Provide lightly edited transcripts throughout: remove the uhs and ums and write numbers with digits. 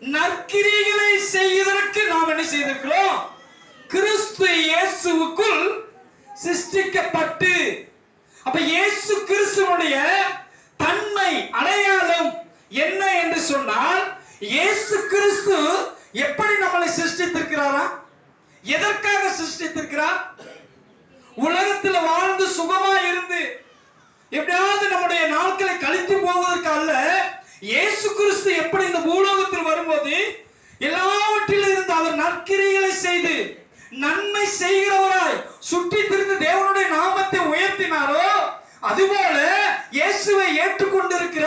நற்கிரிகளை செய்வதற்கு நாம் என்ன செய்திருக்கிறோம்? கிறிஸ்து இயேசுவுக்குள் சிருஷ்டிக்கப்பட்டு. அப்ப இயேசு கிறிஸ்துவுடைய தன்மை அடையாளம் என்ன என்று சொன்னால், இயேசு கிறிஸ்து எப்படி நம்மளை சிருஷ்டித்திருக்கிறாரா? எதற்காக சிருஷ்டித்திருக்கிறார்? உலகத்தில் வாழ்ந்து சுகமா இருந்து எப்படியாவது நம்முடைய நாட்களை கழித்து போவதற்கு அல்ல. இயேசு கிறிஸ்து எப்படி இந்த பூலோகத்தில் வரும்போது எல்லாவற்றிலும் இருந்து அவர் நற்கிரிகளை செய்து நன்மை செய்கிறவராய் சுற்றி திரிந்து தேவனுடைய நாமத்தை உயர்த்தினாரோ, அதுபோல இயேசுவை ஏற்றுக்கொண்டிருக்கிற,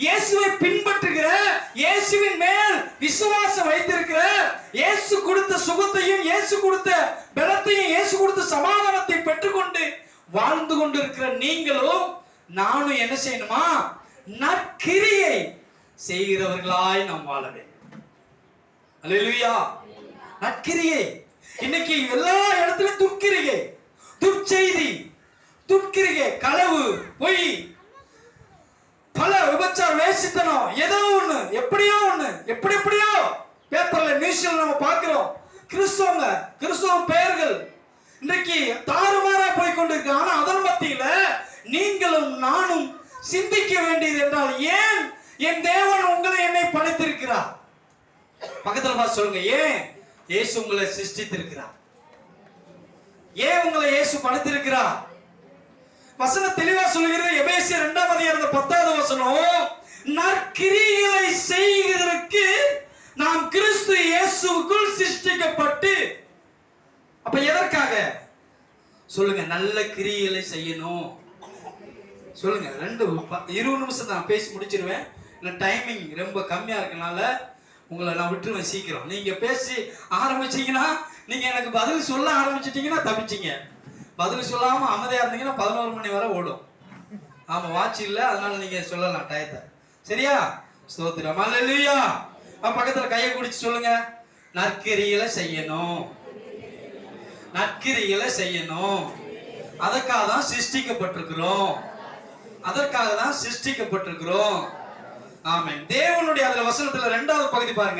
இயேசுவை பின்பற்றுகிற, இயேசுவின் மேல் விசுவாசம் வைத்திருக்கிற, இயேசு கொடுத்த சுகத்தையும் இயேசு கொடுத்த பலத்தையும் இயேசு கொடுத்த சமாதானத்தை பெற்றுக்கொண்டு வாழ்ந்து கொண்டிருக்கிற நீங்களும் நானும் என்ன செய்யணுமா? நற்கிரியை செய்கிறவர்களாய் நாம் வாழ வேண்டும். அல்லேலூயா. நற்கிரியை. இன்னைக்கு எல்லா இடத்திலும் துர்க்கிரியை, துர்ச்செய்தி, துர்க்கிரியை, களவு, பொய், பல விபச்சார, வேசித்தனம், ஏதோ ஒண்ணு, எப்படியோ ஒண்ணு, எப்படியோ பேப்பர்ல நியூஸ்ல நம்ம பார்க்கிறோம். கிறிஸ்தவ பெயர்கள் இன்னைக்கு தாறுமாறா போய் கொண்டிருக்கு. ஆனா அதன் மத்தியில நீங்களும் நானும் சிந்திக்க வேண்டியது என்றால், ஏன் என் தேவன் உங்களை என்னை படைத்திருக்கிறார்? பக்கத்துல பார்த்து சொல்லுங்க, ஏன் இயேசு உங்களை சிருஷ்டித்திருக்கிறார்? ஏன் உங்களை இயேசு படைத்திருக்கிறார்? வசனம் தெளிவா சொல்லுகிறது. எபேசியர் 2:10 வசனம், நற்கிரிகளை செய்வதற்கு நாம் கிறிஸ்து இயேசுவுக்குள் சிருஷ்டிக்கப்பட்டு. அப்ப எதற்காக சொல்லுங்க? நல்ல கிரியைகளை செய்யணும். சொல்லுங்க. 20 நிமிஷம் தான் பேசி முடிச்சிருவேன். டைமிங் ரொம்ப கம்மியா இருக்கனால உங்களை நான் விட்டுருவேன் சீக்கிரம். நீங்க பேசி ஆரம்பிச்சீங்கன்னா, நீங்க எனக்கு பதில் சொல்ல ஆரம்பிச்சிட்டீங்கன்னா தப்பிச்சிங்க. பதில் சொல்லாம அமைதியா இருந்தீங்கன்னா 11 மணி வரை ஓடும். ஆமா, வாட்ச் இல்ல, அதனால நீங்க சொல்லலாம் டயத்தை. சரியா? ஸ்தோத்திரம். அல்லேலூயா. பக்கத்துல கையை குடிச்சு சொல்லுங்க, நற்கிரிகளை செய்யணும். நற்கிரிகளை செய்யணும். அதற்காக தான் சிருஷ்டிக்கப்பட்டிருக்கிறோம். அதற்காக தான் சிருஷ்டிக்கப்பட்டிருக்கிறோம். ஆமென். தேவனுடைய அதுல வசனத்துல 2வது பகுதி பாருங்க.